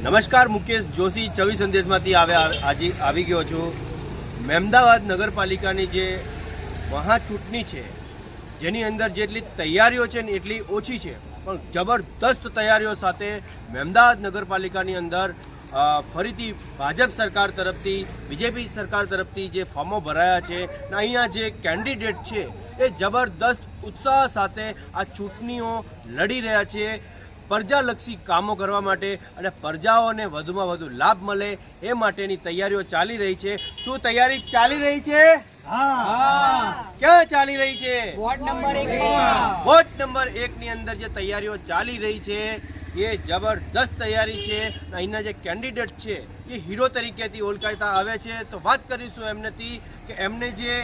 નમસ્કાર, મુકેશ જોશી છવી સંદેશમાંથી આજે આવી ગયો છું. મહેમદાવાદ નગરપાલિકાની જે મહાચૂંટણી છે, જેની અંદર જેટલી તૈયારીઓ છે ને એટલી ઓછી છે, પણ જબરદસ્ત તૈયારીઓ સાથે મહેમદાવાદ નગરપાલિકાની અંદર ફરીથી ભાજપ સરકાર તરફથી, બીજેપી સરકાર તરફથી જે ફોર્મો ભરાયા છે ને અહીંયા જે કેન્ડિડેટ છે એ જબરદસ્ત ઉત્સાહ સાથે આ ચૂંટણીઓ લડી રહ્યા છે પ્રજાલક્ષી કામો કરવા માટે અને પ્રજાઓને વધુમાં વધુ લાભ મળે એ માટેની તૈયારીઓ ચાલી રહી છે. શું તૈયારી ચાલી રહી છે? ક્યાં ચાલી રહી છે? વોર્ડ નંબર 1 ની અંદર જે તૈયારીઓ ચાલી રહી છે એ જબરદસ્ત તૈયારી છે. અહીંના જે કેન્ડિડેટ છે એ હીરો તરીકેથી ઓળખાતા આવે છે. તો વાત કરીશું એમનેથી કે એમને જે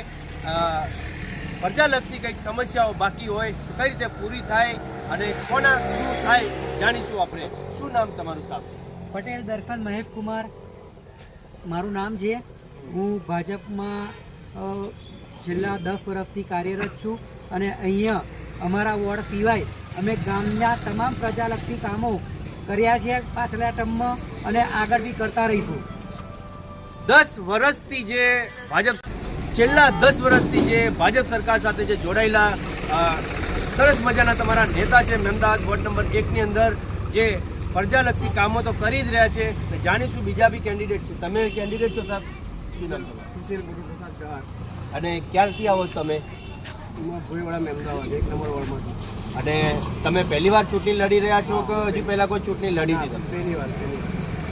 પ્રજાલક્ષી કંઈક સમસ્યાઓ બાકી હોય તો કઈ રીતે પૂરી થાય અને કોના શું થાય જાણીશું આપણે. શું નામ તમારું? સાહેબ પટેલ દર્શન મહેશ કુમાર મારું નામ છે. હું ભાજપમાં છેલ્લા 10 વર્ષથી કાર્યરત છું અને અહીંયા અમારા વોર્ડ સિવાય અમે ગામના તમામ પ્રજાલક્ષી કામો કર્યા છે પાછલા ટર્મમાં અને આગળથી કરતા રહીશું. 10 વર્ષથી જે ભાજપ છેલ્લા 10 વર્ષથી જે ભાજપ સરકાર સાથે જે જોડાયેલા સરસ મજાના તમારા નેતા છે મહેમદાવાદ વોર્ડ નંબર 1 ની અંદર જે પ્રજાલક્ષી કામો તો કરી જ રહ્યા છે. જાણીશું બીજા બી કેન્ડિડેટ છે. તમે કેન્ડિડેટ છો સાહેબ? શું નામ તમારું? સુશીલ ગુરુપ્રસાદ ચૌહાણ. અને ક્યારથી આવો તમે? ભોયવાડા મહેમદાવાદ 1 નંબર વોર્ડમાંથી. અને તમે પહેલી વાર ચૂંટણી લડી રહ્યા છો કે હજી પહેલાં કોઈ ચૂંટણી લડી હતી તમે? પહેલી વાર.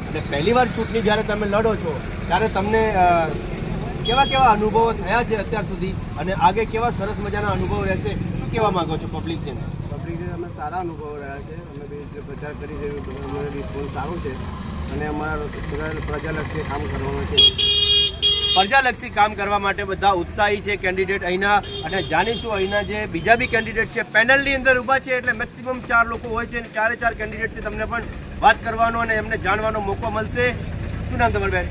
અને પહેલી વાર ચૂંટણી જ્યારે તમે લડો છો ત્યારે તમને કેવા અનુભવો થયા છે અત્યાર સુધી અને આગે કેવા સરસ મજાના અનુભવ રહેશે? શું કહેવા માંગો છો પબ્લિકને? પબ્લિકે અમે સારા અનુભવો રહ્યા છે. અમે બી પ્રચાર કરી રહ્યું અમારો રિસ્પોન્સ સારો છે અને અમારા પ્રજાલક્ષી કામ કરવાનું છે. પ્રજાલક્ષી કામ કરવા માટે બધા ઉત્સાહી છે કેન્ડિડેટ અહીંના. અને જાણીશું અહીંના જે બીજા બી કેન્ડિડેટ છે પેનલની અંદર ઊભા છે, એટલે મેક્સિમમ 4 લોકો હોય છે અને 4 કેન્ડિડેટથી તમને પણ વાત કરવાનો અને એમને જાણવાનો મોકો મળશે. શું નામ તમારું બેન?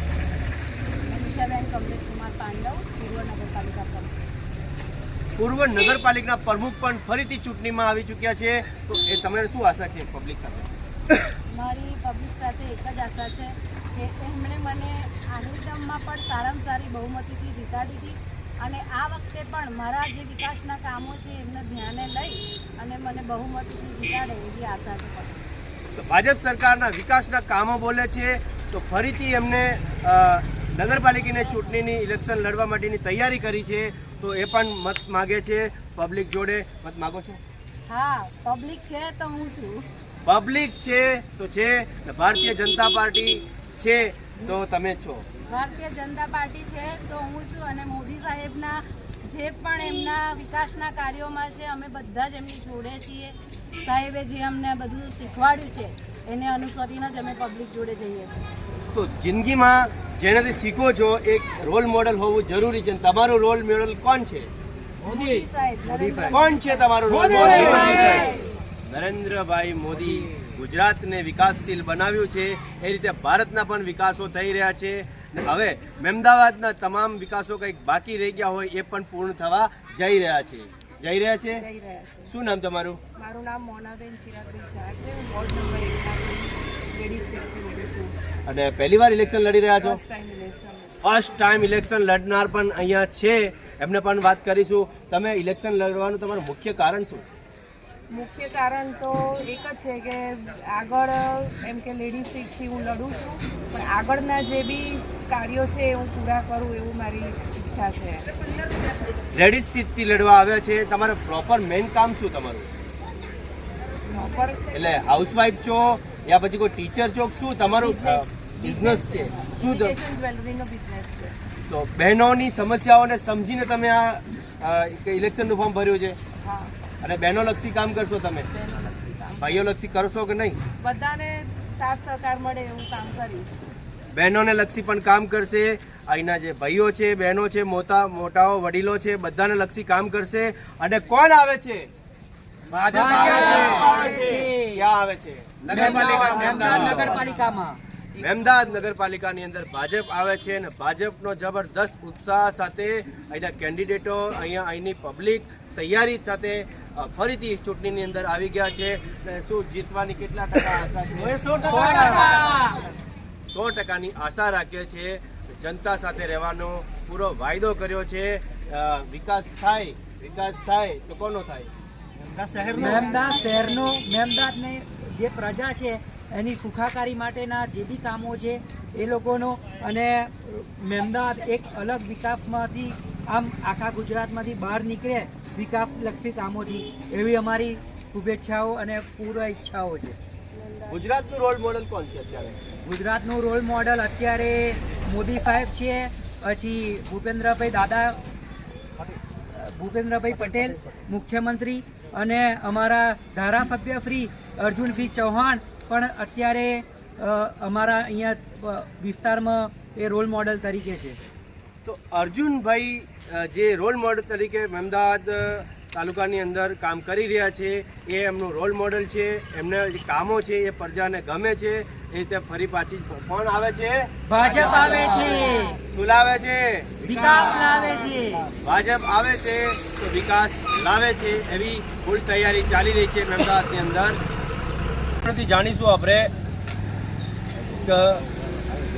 પૂર્વ નગરપાલિકા પ્રમુખ પણ ફરીથી ચૂંટણીમાં આવી ચૂક્યા છે. તો એ તમારે શું આશા છે પબ્લિક સાથે? મારી પબ્લિક સાથે એક જ આશા છે કે એમણે મને આગલી ટર્મમાં પણ સારામાં સારી બહુમતીથી જીતાડી હતી અને આ વખતે પણ મારા જે વિકાસના કામો છે એમને ધ્યાને લઈ અને મને બહુમતીથી જીતાડે એવી આશા છે. તો ભાજપ સરકારના વિકાસના કામો બોલે છે તો ફરીથી એમને નગરપાલિકાની ચૂંટણીની ઇલેક્શન લડવા માટેની તૈયારી કરી છે. તો એ પણ મત માગે છે પબ્લિક જોડે. મત માગો છો? હા, પબ્લિક છે તો હું છું. પબ્લિક છે તો છે. ભારતીય જનતા પાર્ટી છે તો તમે છો. ભારતીય જનતા પાર્ટી છે તો હું છું અને મોદી સાહેબના જે પણ એમના વિકાસના કાર્યોમાં છે અમે બધા જ એમની જોડે છીએ. સાહેબે જે અમને બધું શીખવાડ્યું છે એને અનુસરીને જ અમે પબ્લિક જોડે જઈએ છીએ. તો જિંદગીમાં જેનાથી શીખો છો એક રોલ મોડલ હોવું જરૂરી છે. તમારું રોલ મોડલ કોણ છે? મોદી સાહેબ. કોણ છે તમારું રોલ મોડલ? નરેન્દ્રભાઈ મોદી ગુજરાતને વિકાસશીલ બનાવ્યું છે. એ રીતે ભારતના પણ વિકાસો થઈ રહ્યા છે. હવે મહેમદાવાદના તમામ વિકાસો કંઈક બાકી રહી ગયા હોય એ પણ પૂર્ણ થવા જઈ રહ્યા છે. શું નામ તમારું? મારું નામ મોનાબેન ચિરાગભાઈ શાહ છે. હું વોર્ડ નંબર 1 લેડીઝ સેક્રેટરી. અને પહેલી વાર ઇલેક્શન લડી રહ્યા છો? ફર્સ્ટ ફર્સ્ટ ટાઈમ ઇલેક્શન લડનાર પણ અહીંયા છે, એમને પણ વાત કરીશું. તમે ઇલેક્શન લડવાનું તમારું મુખ્ય કારણ શું? મુખ્ય કારણ તો એક જ છે કે આગળ એમ કે લેડીઝ સીટથી હું લડું છું, પણ આગળના જે બી કાર્યો છે એ હું પૂરા કરું એવું મારી ઈચ્છા છે. લેડીઝ સીટથી લડવા આવ્યા છે. તમારું પ્રોપર મેઇન કામ શું તમારું? એટલે હાઉસવાઈફ છો યા પછી કોઈ ટીચર છો? શું તમારું બિઝનેસ છે? શું જ્વેલરીનો બિઝનેસ છે. તો બહેનોની સમસ્યાઓને સમજીને તમે આ ઇલેક્શનનું ફોર્મ ભર્યું છે? હા. અને બહેનો લક્ષી કામ કરશો તમે? ભાઈઓ લક્ષી કરશો કે નહીં? બધાને સાથ સહકાર મળે એવું કામ કરીશ. બહેનોને લક્ષી પણ કામ કરશે. અહીંના જે ભાઈઓ છે, બહેનો છે, મોટાઓ વડીલો છે, બધાને લક્ષી કામ કરશે. અને કોણ આવે છે? ભાજપ આવે છે. ક્યાં આવે છે? નગરપાલિકામાં. મહેમદાવાદ નગરપાલિકાની અંદર ભાજપ આવે છે અને ભાજપનો જબરદસ્ત ઉત્સાહ સાથે અહીંના કેન્ડિડેટો, અહીંની પબ્લિક તૈયારી સાથે ફરીથી ચૂંટણીની અંદર આવી ગયા છે. શું જીતવાની કેટલા ટકા આશા છે? 100%ની આશા રાખીએ છીએ. જનતા સાથે રહેવાનો પૂરો વાયદો કર્યો છે. વિકાસ થાય તો કોનો થાય? મહેમદાદ શહેરનો, મહેમદાદને જે પ્રજા છે એની સુખાકારી માટેના જે બી કામો છે એ લોકોનો, અને મહેમદાદ એક અલગ વિકાસમાંથી આમ આખા ગુજરાતમાંથી બહાર નીકળે વિકાસલક્ષી કામોથી, એવી અમારી શુભેચ્છાઓ અને પૂર્વ ઈચ્છાઓ છે. ગુજરાતનું રોલ મોડલ કોણ છે અત્યારે? ગુજરાતનું રોલ મોડલ અત્યારે મોદી સાહેબ છે, પછી ભૂપેન્દ્રભાઈ પટેલ મુખ્યમંત્રી, અને અમારા ધારાસભ્ય શ્રી અર્જુનસિંહ ચૌહાણ પણ અત્યારે અમારા અહીંયા વિસ્તારમાં એ રોલ મોડલ તરીકે છે. તો અર્જુનભાઈ જે રોલ મોડલ તરીકે મહેમદાવાદ તાલુકાની અંદર કામ કરી રહ્યા છે, એ એમનું રોલ મોડલ છે. એમના જે કામો છે એ પ્રજાને ગમે છે. એ રીતે ફરી પાછી કોણ આવે છે? ભાજપ આવે છે, શું લાવે છે? વિકાસ લાવે છે. ભાજપ આવે છે તો વિકાસ લાવે છે, એવી ફૂલ તૈયારી ચાલી રહી છે મહેમદાવાદની અંદર. જાણીશું આપણે કે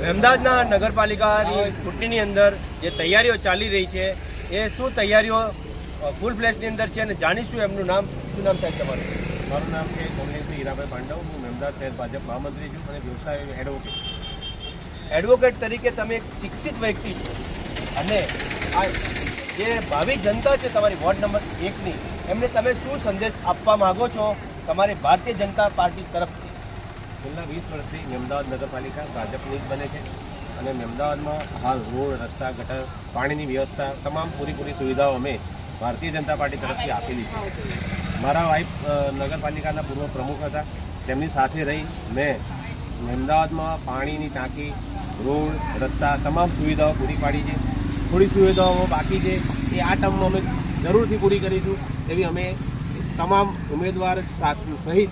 મહેમદાવાદના નગરપાલિકાની ચૂંટણીની અંદર જે તૈયારીઓ ચાલી રહી છે એ શું તૈયારીઓ ફૂલ ફ્લેશની અંદર છે, અને જાણીશું એમનું નામ. શું નામ સાહેબ તમારું? મારું નામ છે કોંગ્રેસી હીરાભાઈ પાંડવ. હું મહેમદાવાદ શહેર ભાજપ મહામંત્રી છું અને વ્યવસાય એડવોકેટ. એડવોકેટ તરીકે તમે એક શિક્ષિત વ્યક્તિ છો, અને આ જે ભાવિ જનતા છે તમારી વોર્ડ નંબર 1ની, એમને તમે શું સંદેશ આપવા માંગો છો તમારી ભારતીય જનતા પાર્ટી તરફથી? છેલ્લા 20 વર્ષથી મહેમદાવાદ નગરપાલિકા ભાજપની જ બને છે અને મહેમદાવાદમાં હાલ રોડ, રસ્તા, ગટર, પાણીની વ્યવસ્થા, તમામ પૂરી સુવિધાઓ અમે ભારતીય જનતા પાર્ટી તરફથી આપેલી છે. મારા વાઇફ નગરપાલિકાના પૂર્વ પ્રમુખ હતા, તેમની સાથે રહી મેં મહેમદાવાદમાં પાણીની ટાંકી, રોડ, રસ્તા, તમામ સુવિધાઓ પૂરી પાડી છે. થોડી સુવિધાઓ બાકી છે એ આ ટર્મમાં અમે જરૂરથી પૂરી કરીશું એવી અમે તમામ ઉમેદવાર સહિત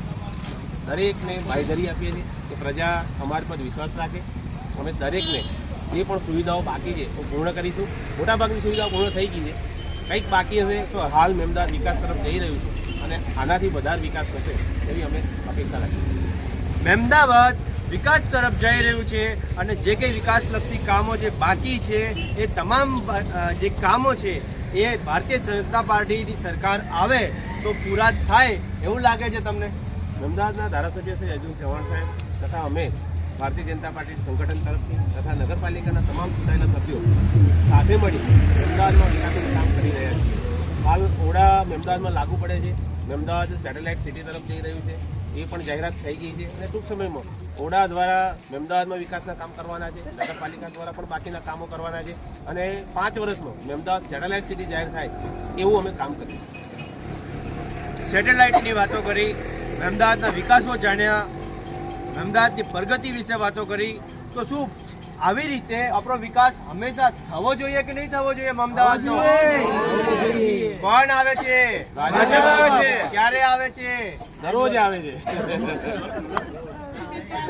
દરેકને બાંયધરી આપીએ છીએ કે પ્રજા અમારી પર વિશ્વાસ રાખે. અમે દરેકને જે પણ સુવિધાઓ બાકી છે એ પૂર્ણ કરીશું. મોટાભાગની સુવિધાઓ પૂર્ણ થઈ ગઈ છે, કંઈક બાકી હશે તો હાલ મહેમદાવાદ વિકાસ તરફ જઈ રહ્યું છે અને આનાથી વધારે વિકાસ થશે એવી અમે અપેક્ષા રાખીએ. મહેમદાવાદ વિકાસ તરફ જઈ રહ્યું છે અને જે કંઈ વિકાસલક્ષી કામો જે બાકી છે એ તમામ જે કામો છે એ ભારતીય જનતા પાર્ટીની સરકાર આવે તો પૂરા થાય એવું લાગે છે તમને? મહેમદાવાદના ધારાસભ્ય શ્રી અર્જુન ચૌહાણ સાહેબ તથા અમે ભારતીય જનતા પાર્ટી સંગઠન તરફથી તથા નગરપાલિકાના તમામ ચૂંટાયેલા સભ્યો સાથે મળી મહેમદાવાદમાં વિકાસનું કામ કરી રહ્યા છીએ. હાલ ઓડા મહેમદાવાદમાં લાગુ પડે છે. મહેમદાવાદ સેટેલાઇટ સિટી તરફ જઈ રહ્યું છે, એ પણ જાહેરાત થઈ ગઈ છે અને ટૂંક સમયમાં ઓડા દ્વારા મહેમદાવાદમાં વિકાસના કામ કરવાના છે, નગરપાલિકા દ્વારા પણ બાકીના કામો કરવાના છે અને 5 વર્ષમાં મહેમદાવાદ સેટેલાઇટ સિટી જાહેર થાય એવું અમે કામ કરીશું. સેટેલાઇટની વાતો કરી, મહેમદાવાદના વિકાસો જાણ્યા, મહેમદાવાદની પ્રગતિ વિશે વાતો કરી, તો શું આવી રીતે આપણો વિકાસ હંમેશા થવો જોઈએ કે નહીં થવો જોઈએ? મહેમદાવાદનો કોણ આવે છે? ભાજપ આવે છે. ક્યારે આવે છે? દરરોજ આવે છે.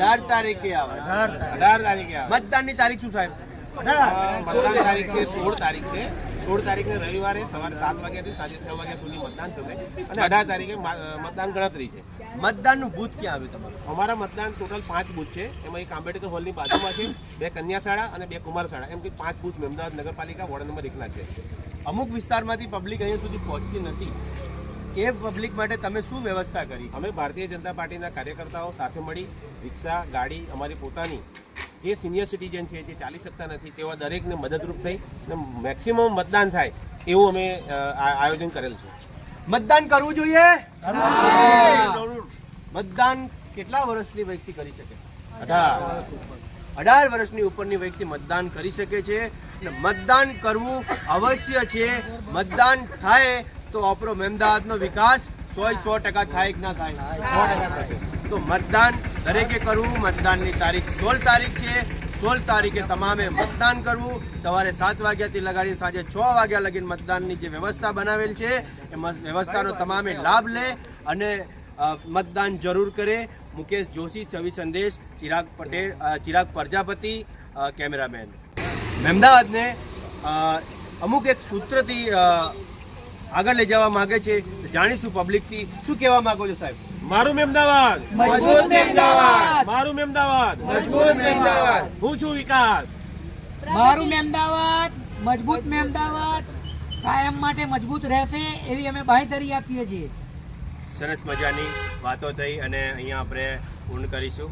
18 તારીખે આવે. 18 તારીખે આવે. મતદાનની તારીખ શું સાહેબ? મતદાન તારીખ છે 16 તારીખ છે. 16 તારીખે રવિવારે સવારે 7 વાગ્યાથી સાંજે 6 વાગ્યા સુધી મતદાન થશે અને 18 તારીખે મતદાન ગણતરી છે. મતદાનનું બૂથ ક્યાં આવ્યું તમારું? અમારા મતદાન ટોટલ 5 બૂથ છે. એમાં એક આંબેડકર હોલની બાજુમાં છે, 2 કન્યા શાળા અને 2 કુમાર શાળા, એમ કે 5 બૂથ મહેમદાવાદ નગરપાલિકા વોર્ડ નંબર 1ના છે. અમુક વિસ્તારમાંથી પબ્લિક અહીંયા સુધી પહોંચતી નથી, એ પબ્લિક માટે તમે શું વ્યવસ્થા કરી? અમે ભારતીય જનતા પાર્ટીના કાર્યકર્તાઓ સાથે મળી રિક્ષા, ગાડી, અમારી પોતાની જે સિનિયર સિટીઝન છે જે ચાલી શકતા નથી તેવા દરેકને મદદરૂપ થઈ અને મેક્સિમમ મતદાન થાય એવું અમે આયોજન કરેલ છે. મતદાન કરવું જોઈએ. મતદાન કેટલા વર્ષની વ્યક્તિ કરી શકે? 18 વર્ષની ઉપરની વ્યક્તિ મતદાન કરી શકે છે અને મતદાન કરવું અવશ્ય છે. મતદાન થાય તો આપણો મહેમદાવાદનો વિકાસ 100% થાય કે ના થાય? 100% થશે. તો મતદાન દરેકે કરવું. મતદાનની તારીખ 16 તારીખ છે. 16 તારીખે તમામે મતદાન કરવું. સવારે 7 વાગ્યાથી લગાડીને સાંજે 6 વાગ્યા લગીને મતદાનની જે વ્યવસ્થા બનાવેલ છે એ વ્યવસ્થાનો તમામે લાભ લે અને મતદાન જરૂર કરે. મુકેશ જોશી, છવિ સંદેશ, ચિરાગ પટેલ, ચિરાગ પ્રજાપતિ, કેમેરામેન. મહેમદાવાદને અમુક એક સૂત્રથી આગળ લઈ જવા માંગે છે. જાણીશું પબ્લિકથી શું કહેવા માંગો છો સાહેબ. મારું મેમદાવાદ, મજબૂત મેમદાવાદ, મારું મેમદાવાદ, મજબૂત મેમદાવાદ, હું છું વિકાસ. મારું મેમદાવાદ, મજબૂત મેમદાવાદ કાયમ માટે મજબૂત રહેશે એવી અમે બાંહેધરી આપીએ છીએ. સરસ મજાની વાતો થઈ અને અહીંયા આપણે પૂર્ણ કરીશું.